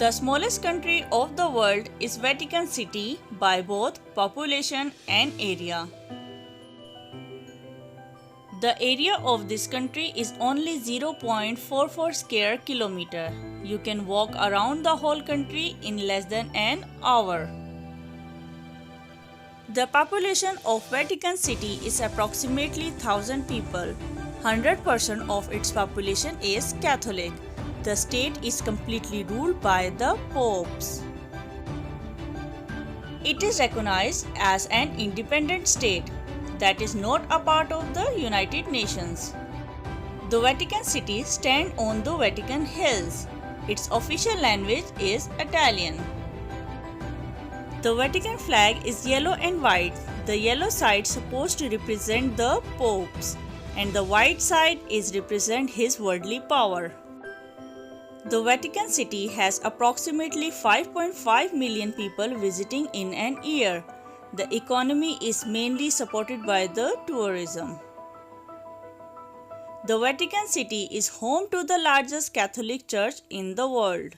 The smallest country of the world is Vatican City by both population and area. The area of this country is only 0.44 square kilometer. You can walk around the whole country in less than an hour. The population of Vatican City is approximately 1000 people. 100% of its population is Catholic. The state is completely ruled by the popes. It is recognized as an independent state that is not a part of the United Nations. The Vatican City stands on the Vatican Hills. Its official language is Italian. The Vatican flag is yellow and white. The yellow side is supposed to represent the popes, and the white side is represent his worldly power. The Vatican City has approximately 5.5 million people visiting in an year. The economy is mainly supported by the tourism. The Vatican City is home to the largest Catholic church in the world.